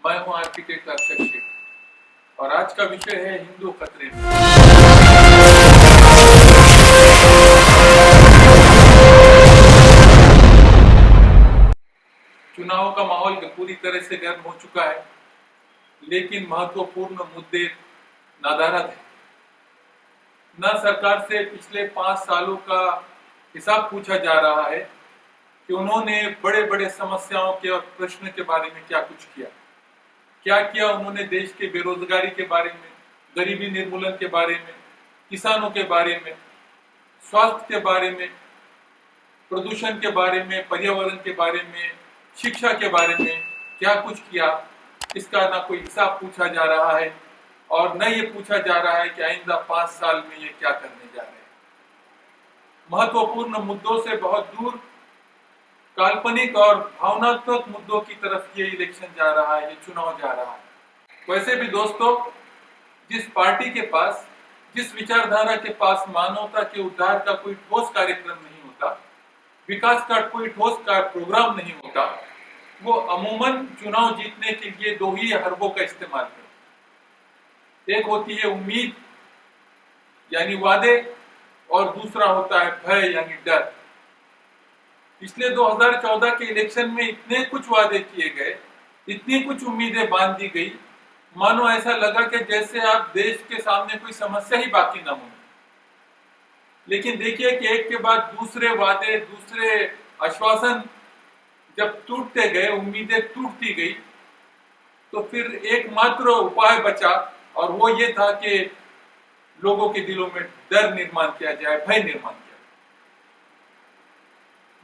मैं हूं आर्किटेक्ट अक्षय शेख और आज का विषय है हिंदू खतरे में। चुनाव का माहौल पूरी तरह से गर्म हो चुका है, लेकिन महत्वपूर्ण मुद्दे नदारद है। न सरकार से पिछले 5 सालों का हिसाब पूछा जा रहा है कि उन्होंने बड़े बड़े समस्याओं के और प्रश्न के बारे में क्या कुछ किया उन्होंने देश के बेरोजगारी के बारे में, गरीबी निर्मूलन के बारे में, किसानों के बारे में, स्वास्थ्य के बारे में, प्रदूषण के बारे में, पर्यावरण के बारे में, शिक्षा के बारे में क्या कुछ किया, इसका ना कोई हिसाब पूछा जा रहा है और न ये पूछा जा रहा है कि आइंदा 5 साल में ये क्या करने जा रहे हैं। महत्वपूर्ण मुद्दों से बहुत दूर काल्पनिक और भावनात्मक मुद्दों की तरफ ये इलेक्शन जा रहा है, ये चुनाव जा रहा है। वैसे भी दोस्तों, जिस पार्टी के पास, जिस विचारधारा के पास मानवता के उद्धार का कोई ठोस कार्यक्रम नहीं होता, विकास का कोई ठोस प्रोग्राम नहीं होता, वो अमूमन चुनाव जीतने के लिए 2 ही हरबों का इस्तेमाल करते। एक होती है उम्मीद यानी वादे और दूसरा होता है भय यानी डर। पिछले 2014 के इलेक्शन में इतने कुछ वादे किए गए, इतनी कुछ उम्मीदें बांध दी गई, मानो ऐसा लगा कि जैसे आप देश के सामने कोई समस्या ही बाकी ना हो। लेकिन देखिए कि एक के बाद दूसरे वादे, दूसरे आश्वासन जब टूटते गए, उम्मीदें टूटती गई, तो फिर एकमात्र उपाय बचा और वो ये था कि लोगों के दिलों में डर निर्माण किया जाए, भय निर्माण किया।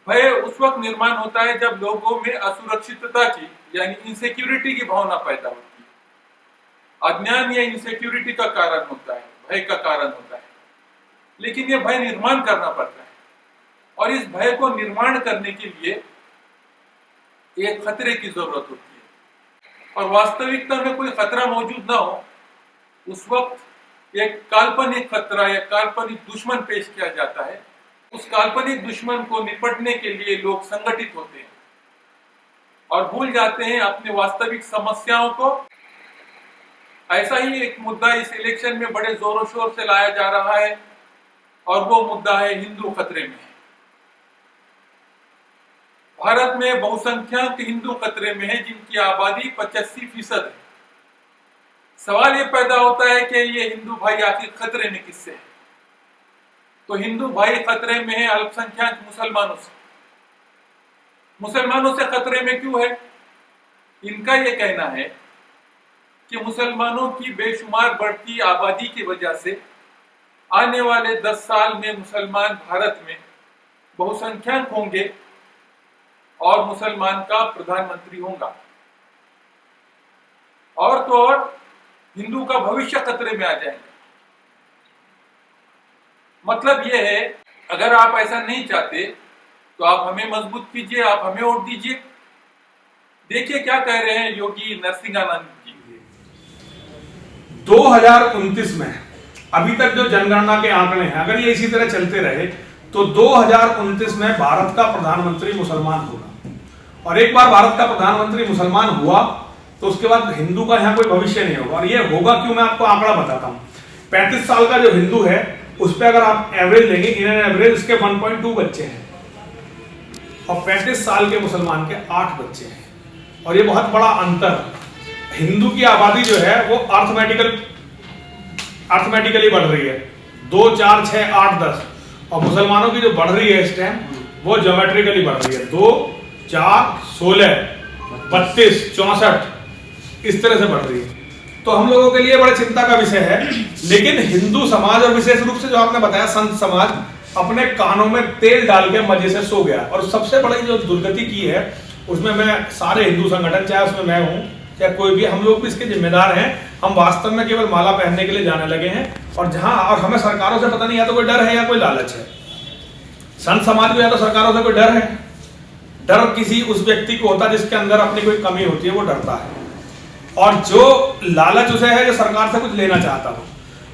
भय उस वक्त निर्माण होता है जब लोगों में असुरक्षितता की यानी इनसिक्योरिटी की भावना पैदा होती है। अज्ञान या इनसिक्योरिटी का कारण होता है, भय का कारण होता है, लेकिन यह भय निर्माण करना पड़ता है और इस भय को निर्माण करने के लिए एक खतरे की जरूरत होती है। और वास्तविकता में कोई खतरा मौजूद ना हो, उस वक्त एक काल्पनिक खतरा या काल्पनिक दुश्मन पेश किया जाता है। उस काल्पनिक दुश्मन को निपटने के लिए लोग संगठित होते हैं और भूल जाते हैं अपने वास्तविक समस्याओं को। ऐसा ही एक मुद्दा इस इलेक्शन में बड़े जोरों शोर से लाया जा रहा है और वो मुद्दा है हिंदू खतरे में। भारत में बहुसंख्यक हिंदू खतरे में है, जिनकी आबादी 85% है। सवाल ये पैदा होता है कि ये हिंदू भाई आखिर खतरे में किससे है? तो हिंदू भाई खतरे में है अल्पसंख्यक मुसलमानों से। मुसलमानों से खतरे में क्यों है? इनका यह कहना है कि मुसलमानों की बेशुमार बढ़ती आबादी की वजह से आने वाले 10 साल में मुसलमान भारत में बहुसंख्यक होंगे और मुसलमान का प्रधानमंत्री होगा। और तो और हिंदू का भविष्य खतरे में आ जाएगा। मतलब यह है, अगर आप ऐसा नहीं चाहते तो आप हमें मजबूत कीजिए, आप हमें वोट दीजिए। देखिए क्या कह रहे हैं योगी नरसिंहानंद जी। 2029 में अभी तक जो जनगणना के आंकड़े हैं, अगर ये इसी तरह चलते रहे तो 2029 में भारत का प्रधानमंत्री मुसलमान होगा। और एक बार भारत का प्रधानमंत्री मुसलमान हुआ तो उसके बाद हिंदू का यहाँ कोई भविष्य नहीं होगा। और ये होगा क्यों, मैं आपको आंकड़ा बताता हूँ। 35 साल का जो हिंदू है उस पर अगर आप एवरेज लेंगे, इन एवरेज उसके 1.2 बच्चे हैं और 35 साल के मुसलमान के 8 बच्चे हैं। और ये बहुत बड़ा अंतर। हिंदू की आबादी जो है वो अर्थमेटिकली बढ़ रही है, 2, 4, 6, 8, 10, और मुसलमानों की जो बढ़ रही है इस टाइम वो ज्योमेट्रिकली बढ़ रही है, 2, 4, 16, 32, 64 इस तरह से बढ़ रही है। तो हम लोगों के लिए बड़े चिंता का विषय है। लेकिन हिंदू समाज और विशेष रूप से जो आपने बताया संत समाज अपने कानों में तेल डाल के मजे से सो गया। और सबसे बड़ी जो दुर्गति की है उसमें मैं सारे हिंदू संगठन, चाहे उसमें मैं हूँ या कोई भी, हम लोग भी इसके जिम्मेदार हैं। हम वास्तव में केवल माला पहनने के लिए जाने लगे हैं और हमें सरकारों से पता नहीं, या तो कोई डर है या कोई लालच है। संत समाज को या तो सरकारों से कोई डर है, डर किसी उस व्यक्ति को होता है जिसके अंदर अपनी कोई कमी होती है, वो डरता है, और जो लालच उसे है जो सरकार से कुछ लेना चाहता हो।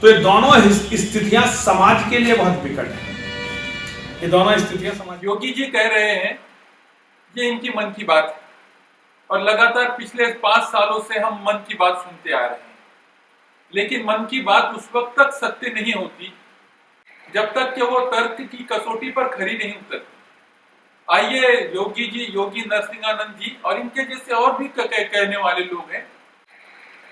तो ये दोनों स्थितियां समाज के लिए बहुत विकट है। ये दोनों स्थितियां समाज। योगी जी कह रहे हैं ये इनकी मन की बात है और लगातार पिछले 5 सालों से हम मन की बात सुनते आ रहे हैं, लेकिन मन की बात उस वक्त तक सत्य नहीं होती जब तक कि वो तर्क की कसौटी पर खरी नहीं उतरती। आइए योगी जी, योगी नरसिंहानंद जी और इनके जैसे और भी कहने वाले लोग हैं,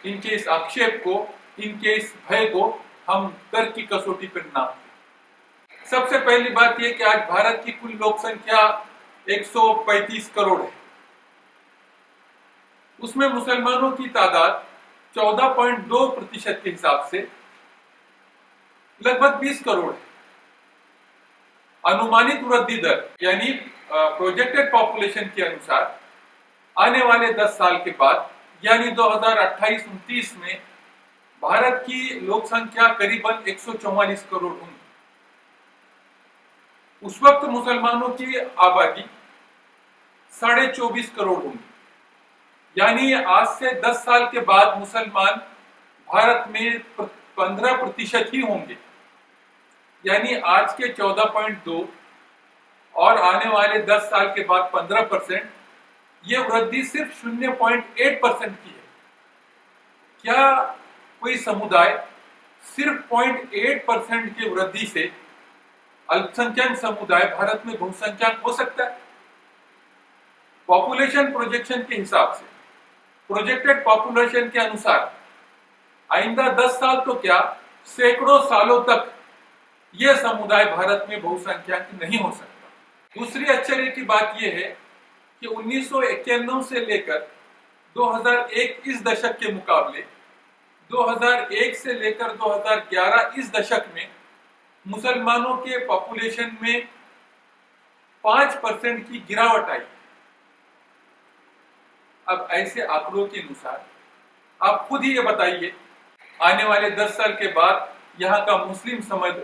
इनके इस आक्षेप को, इनके इस भय को हम तर्क की कसौटी पर नापते। सबसे पहली बात यह कि आज भारत की कुल लोक संख्या 135 करोड़ है। उसमें मुसलमानों की तादाद 14.2% के हिसाब से लगभग 20 करोड़ है। अनुमानित वृद्धि दर यानी प्रोजेक्टेड पॉपुलेशन के अनुसार आने वाले 10 साल के बाद यानी 2028-29 में भारत की लोक संख्या करीबन 144 करोड़ होगी। उस वक्त मुसलमानों की आबादी 24.5 करोड़ होगी, यानी आज से 10 साल के बाद मुसलमान भारत में 15% ही होंगे, यानी आज के 14.2 और आने वाले 10 साल के बाद 15%, ये वृद्धि सिर्फ 0.8% की है। क्या कोई समुदाय सिर्फ 0.8% की वृद्धि से अल्पसंख्यक समुदाय भारत में बहुसंख्यक हो सकता है? पॉपुलेशन प्रोजेक्शन के हिसाब से, प्रोजेक्टेड पॉपुलेशन के अनुसार आइंदा 10 साल तो क्या, सैकड़ों सालों तक यह समुदाय भारत में बहुसंख्यक नहीं हो सकता। दूसरी आश्चर्य की बात यह है कि 1991 से लेकर 2001 इस दशक के मुकाबले 2001 से लेकर 2011 इस दशक में मुसलमानों के पॉपुलेशन में 5% की गिरावट आई। अब ऐसे आंकड़ों के अनुसार आप खुद ही ये बताइए, आने वाले 10 साल के बाद यहाँ का मुस्लिम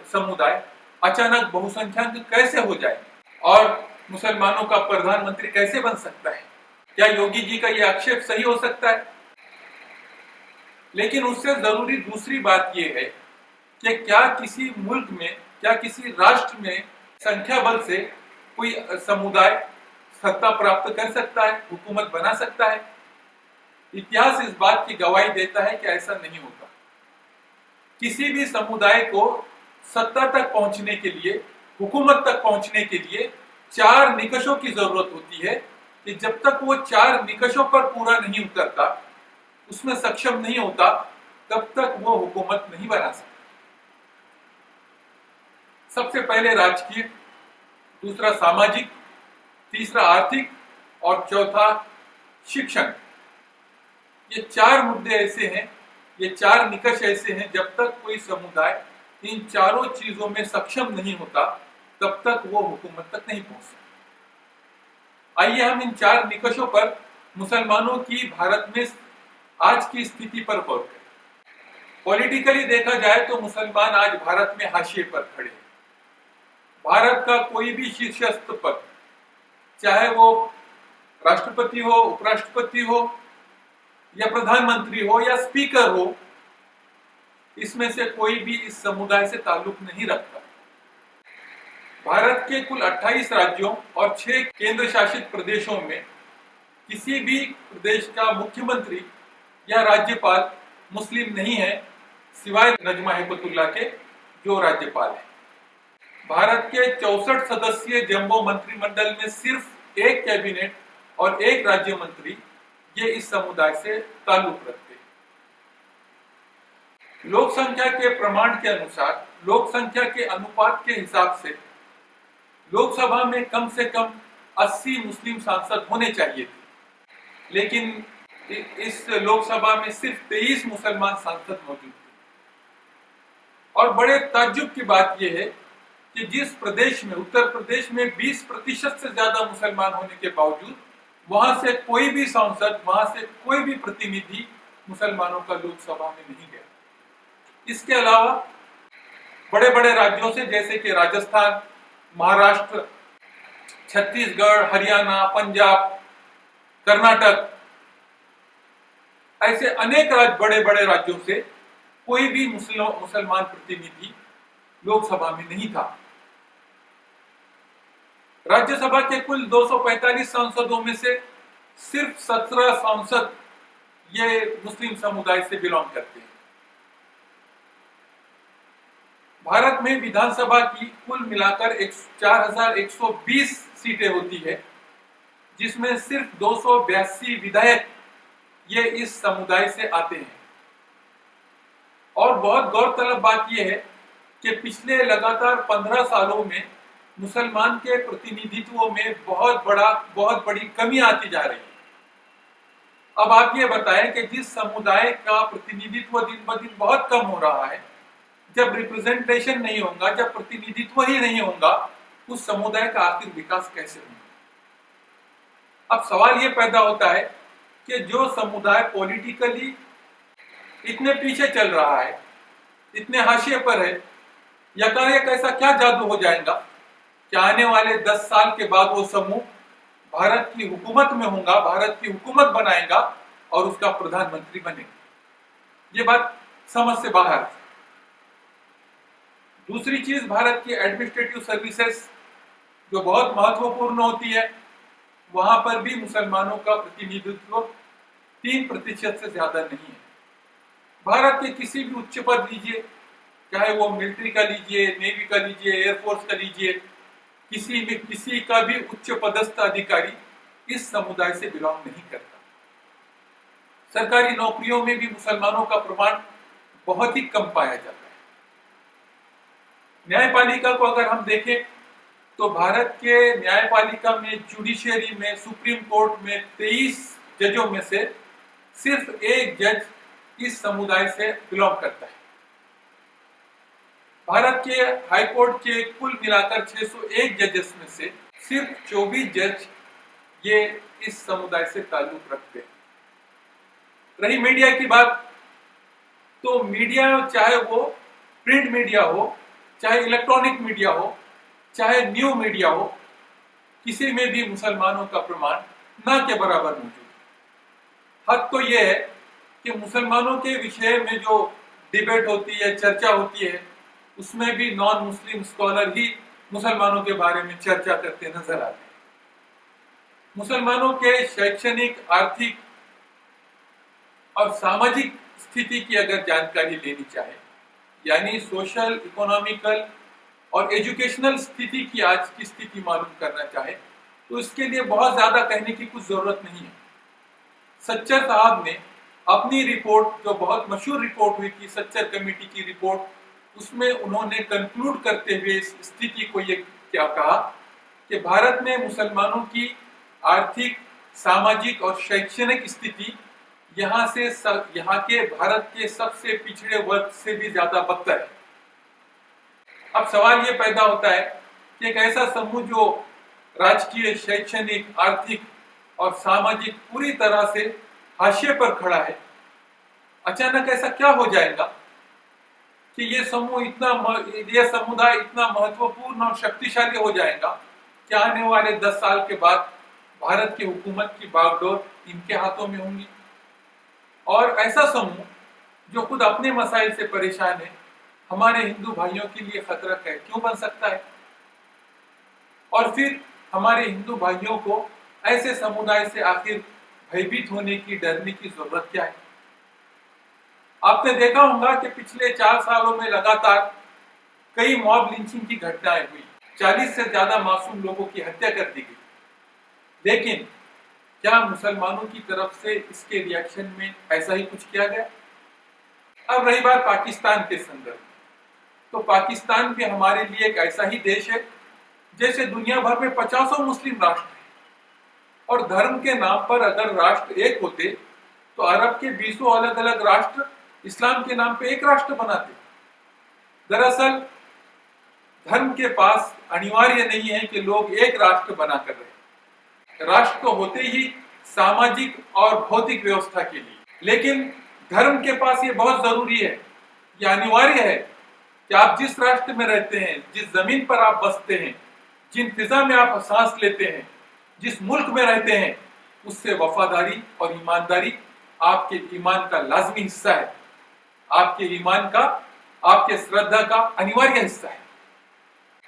समुदाय अचानक बहुसंख्यक कैसे हो जाए और मुसलमानों का प्रधानमंत्री कैसे बन सकता है? क्या योगी जी का यह आक्षेप सही हो सकता है? लेकिन उससे जरूरी दूसरी बात यह है कि क्या किसी मुल्क में, क्या किसी राष्ट्र में संख्या बल से कोई समुदाय सत्ता प्राप्त कर सकता है, हुकूमत बना सकता है? इतिहास इस बात की गवाही देता है कि ऐसा नहीं होता। किसी भी समुदाय को सत्ता तक पहुंचने के लिए, हुकूमत तक पहुंचने के लिए 4 निकषों की जरूरत होती है कि जब तक वो 4 निकषों पर पूरा नहीं उतरता, उसमें सक्षम नहीं होता, तब तक वो हुकूमत नहीं बना सकता। सबसे पहले राजकीय, दूसरा सामाजिक, तीसरा आर्थिक और चौथा शिक्षण। ये 4 मुद्दे ऐसे हैं, ये 4 निकष ऐसे हैं, जब तक कोई समुदाय इन चारों चीजों में सक्षम नहीं होता तब तक वो हुकूमत तक नहीं पहुंच सकता। आइए हम इन 4 निकषों पर मुसलमानों की भारत में आज की स्थिति पर गौर करें। पॉलिटिकली देखा जाए तो मुसलमान आज भारत में हाशिए पर खड़े हैं। भारत का कोई भी शीर्षस्थ पद, चाहे वो राष्ट्रपति हो, उपराष्ट्रपति हो या प्रधानमंत्री हो या स्पीकर हो, इसमें से कोई भी इस समुदाय से ताल्लुक नहीं रखता। भारत के कुल 28 राज्यों और 6 केंद्र शासित प्रदेशों में किसी भी प्रदेश का मुख्यमंत्री या राज्यपाल मुस्लिम नहीं है, सिवाय नजमा हेपतुल्ला के, जो राज्यपाल है। भारत के 64 सदस्यीय जंबो मंत्रिमंडल में सिर्फ 1 कैबिनेट और 1 राज्य मंत्री ये इस समुदाय से ताल्लुक रखते हैं। लोक संख्या के प्रमाण के अनुसार, लोक संख्या के अनुपात के हिसाब से लोकसभा में कम से कम 80 मुस्लिम सांसद होने चाहिए थे, लेकिन इस लोकसभा में सिर्फ 23 मुसलमान सांसद मौजूद थे। और बड़े ताज्जुब की बात यह है कि जिस प्रदेश में, उत्तर प्रदेश में 20% से ज्यादा मुसलमान होने के बावजूद वहां से कोई भी सांसद, वहां से कोई भी प्रतिनिधि मुसलमानों का लोकसभा में नहीं गया। इसके अलावा बड़े बड़े राज्यों से, जैसे कि राजस्थान, महाराष्ट्र, छत्तीसगढ़, हरियाणा, पंजाब, कर्नाटक, ऐसे अनेक बड़े बड़े राज्यों से कोई भी मुसलमान प्रतिनिधि लोकसभा में नहीं था। राज्यसभा के कुल 245 सांसदों में से सिर्फ 17 सांसद ये मुस्लिम समुदाय से बिलोंग करते हैं। भारत में विधानसभा की कुल मिलाकर 4120 सीटें होती है, जिसमें सिर्फ 282 विधायक ये इस समुदाय से आते हैं। और बहुत गौरतलब बात यह है कि पिछले लगातार 15 सालों में मुसलमान के प्रतिनिधित्व में बहुत बड़ी कमी आती जा रही है। अब आप ये बताएं कि जिस समुदाय का प्रतिनिधित्व दिन ब दिन बहुत कम हो रहा है, जब रिप्रेजेंटेशन नहीं होगा, जब प्रतिनिधित्व ही नहीं होगा, उस समुदाय का आखिर विकास कैसे होगा? अब सवाल ये पैदा होता है कि जो समुदाय पॉलिटिकली इतने पीछे चल रहा है, इतने हाशिए पर है, यकायक ऐसा क्या जादू हो जाएगा कि आने वाले 10 साल के बाद वो समूह भारत की हुकूमत में होगा, भारत की हुकूमत बनाएगा और उसका प्रधानमंत्री बनेगा। ये बात समझ से बाहर है। दूसरी चीज, भारत की एडमिनिस्ट्रेटिव सर्विसेज जो बहुत महत्वपूर्ण होती है, वहां पर भी मुसलमानों का प्रतिनिधित्व 3% से ज्यादा नहीं है। भारत के किसी भी उच्च पद लीजिए, चाहे वो मिलिट्री का लीजिए, नेवी का लीजिए, एयरफोर्स का लीजिए, किसी का भी उच्च पदस्थ अधिकारी इस समुदाय से बिलोंग नहीं करता। सरकारी नौकरियों में भी मुसलमानों का प्रमाण बहुत ही कम पाया जाता है। न्यायपालिका को अगर हम देखें तो भारत के न्यायपालिका में, जुडिशियरी में, सुप्रीम कोर्ट में 23 जजों में से सिर्फ एक जज इस समुदाय से बिलोंग करता है। भारत के हाई कोर्ट के कुल मिलाकर 601 जजेस में से सिर्फ 24 जज ये इस समुदाय से ताल्लुक रखते हैं। रही मीडिया की बात, तो मीडिया, चाहे वो प्रिंट मीडिया हो, चाहे इलेक्ट्रॉनिक मीडिया हो, चाहे न्यू मीडिया हो, किसी में भी मुसलमानों का प्रमाण ना के बराबर मौजूद है। हद तो यह है कि मुसलमानों के विषय में जो डिबेट होती है, चर्चा होती है, उसमें भी नॉन मुस्लिम स्कॉलर ही मुसलमानों के बारे में चर्चा करते नजर आते हैं। मुसलमानों के शैक्षणिक, आर्थिक और सामाजिक स्थिति की अगर जानकारी लेनी चाहे, यानी सोशल, इकोनॉमिकल और एजुकेशनल स्थिति की आज की स्थिति मालूम करना चाहे, तो इसके लिए बहुत ज्यादा कहने की कुछ जरूरत नहीं है। सच्चर साहब ने अपनी रिपोर्ट, जो बहुत मशहूर रिपोर्ट हुई थी, सच्चर कमेटी की रिपोर्ट, उसमें उन्होंने कंक्लूड करते हुए इस स्थिति को ये क्या कहा कि भारत में मुसलमानों की आर्थिक, सामाजिक और शैक्षणिक स्थिति यहाँ के भारत के सबसे पिछड़े वर्ग से भी ज्यादा बदतर है। अब सवाल ये पैदा होता है कि एक ऐसा समूह जो राजकीय, शैक्षणिक, आर्थिक और सामाजिक पूरी तरह से हाशिए पर खड़ा है, अचानक ऐसा क्या हो जाएगा कि ये समुदाय इतना महत्वपूर्ण और शक्तिशाली हो जाएगा कि आने वाले 10 साल के बाद भारत की हुकूमत की बागडोर इनके हाथों में होंगी। और ऐसा समूह जो खुद अपने मसाइल से परेशान है, हमारे हिंदू भाइयों के लिए खतरा क्यों बन सकता है? और फिर हमारे हिंदू भाइयों को ऐसे समुदाय से आखिर भयभीत होने की, डरने की जरूरत क्या है? आपने देखा होगा कि पिछले 4 सालों में लगातार कई मॉब लिंचिंग की घटनाएं हुई, 40 से ज्यादा मासूम लोगों की हत्या कर दी गई। लेकिन क्या मुसलमानों की तरफ से इसके रिएक्शन में ऐसा ही कुछ किया गया? अब रही बात पाकिस्तान के संदर्भ में, तो पाकिस्तान भी हमारे लिए एक ऐसा ही देश है जैसे दुनिया भर में 50 मुस्लिम राष्ट्र हैं, और धर्म के नाम पर अगर राष्ट्र एक होते तो अरब के 20 अलग अलग राष्ट्र इस्लाम के नाम पे एक राष्ट्र बनाते। दरअसल धर्म के पास अनिवार्य नहीं है कि लोग एक राष्ट्र बनाकर रहे। राष्ट्र तो होते ही सामाजिक और भौतिक व्यवस्था के लिए, लेकिन धर्म के पास ये बहुत जरूरी है, ये अनिवार्य है कि आप जिस राष्ट्र में रहते हैं, जिस जमीन पर आप बसते हैं, जिन फिजा में आप सांस लेते हैं, जिस मुल्क में रहते हैं, उससे वफादारी और ईमानदारी आपके ईमान का लाजमी हिस्सा है, आपके ईमान का, आपके श्रद्धा का अनिवार्य हिस्सा है।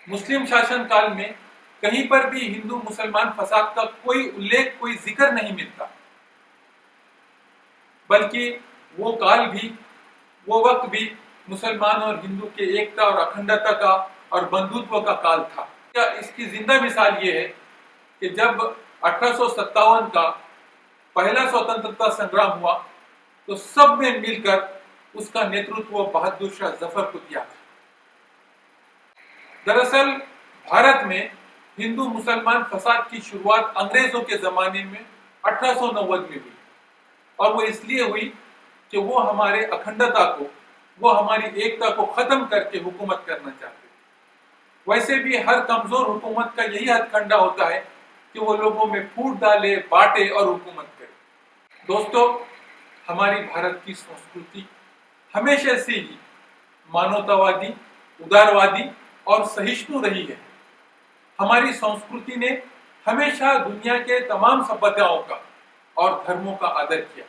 मुस्लिम शासन काल में कहीं पर भी हिंदू मुसलमान फसाद का कोई उल्लेख, कोई जिक्र नहीं मिलता, बल्कि वो काल भी, वो वक्त भी मुसलमान और हिंदू के एकता और अखंडता का और बंधुत्व का काल था। क्या इसकी जिंदा मिसाल ये है कि जब 1857 का पहला स्वतंत्रता संग्राम हुआ तो सब ने मिलकर उसका नेतृत्व बहादुर शाह जफर को दिया था। दरअसल भारत में हिंदू मुसलमान फसाद की शुरुआत अंग्रेजों के जमाने में 1890 में हुई, और वो इसलिए हुई कि वो हमारे अखंडता को, वो हमारी एकता को खत्म करके हुकूमत करना चाहते थे। वैसे भी हर कमजोर हुकूमत का यही हथकंडा होता है कि वो लोगों में फूट डाले, बांटे और हुकूमत करे। दोस्तों, हमारी भारत की संस्कृति हमेशा से ही मानवतावादी, उदारवादी और सहिष्णु रही है। हमारी संस्कृति ने हमेशा दुनिया के तमाम सभ्यताओं का और धर्मों का आदर किया,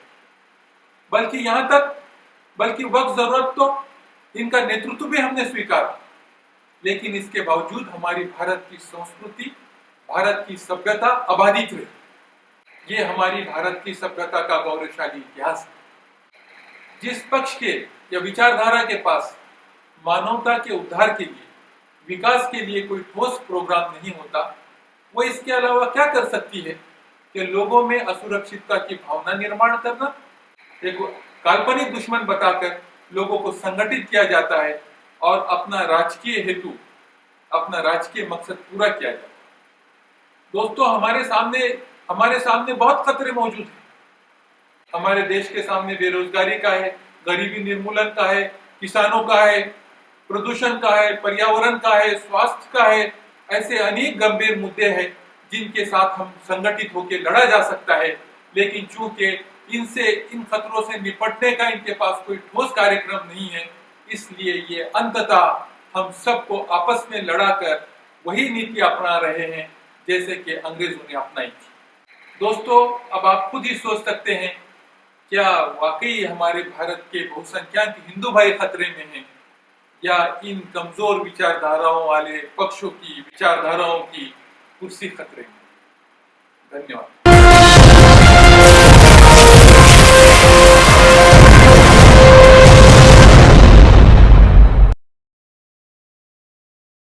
बल्कि वक्त जरूरत तो इनका नेतृत्व भी हमने स्वीकारा। लेकिन इसके बावजूद हमारी भारत की संस्कृति, भारत की सभ्यता अबाधित रही। ये हमारी भारत की सभ्यता का गौरवशाली इतिहास है। जिस पक्ष के या विचारधारा के पास मानवता के उद्धार के लिए, विकास के लिए कोई ठोस प्रोग्राम नहीं होता, वो इसके अलावा क्या कर सकती है कि लोगों में असुरक्षितता की भावना निर्माण करना, एक काल्पनिक दुश्मन बताकर लोगों को संगठित किया जाता है और अपना राजकीय हेतु, अपना राजकीय मकसद पूरा किया जाता है। दोस्तों, हमारे सामने बहुत खतरे मौजूद हैं। हमारे देश के सामने बेरोजगारी का है, गरीबी निर्मूलन का है, किसानों का है, प्रदूषण का है, पर्यावरण का है, स्वास्थ्य का है। ऐसे अनेक गंभीर मुद्दे हैं जिनके साथ हम संगठित होकर लड़ा जा सकता है। लेकिन चूंकि इन खतरों से निपटने का इनके पास कोई ठोस कार्यक्रम नहीं है, इसलिए ये अंततः हम सबको आपस में लड़ाकर वही नीति अपना रहे हैं जैसे कि अंग्रेजों ने अपनाई थी। दोस्तों, अब आप खुद ही सोच सकते हैं, क्या वाकई हमारे भारत के बहुसंख्यक हिंदू भाई खतरे में हैं, या इन कमजोर विचारधाराओं वाले पक्षों की विचारधाराओं की कुर्सी खतरे में? धन्यवाद।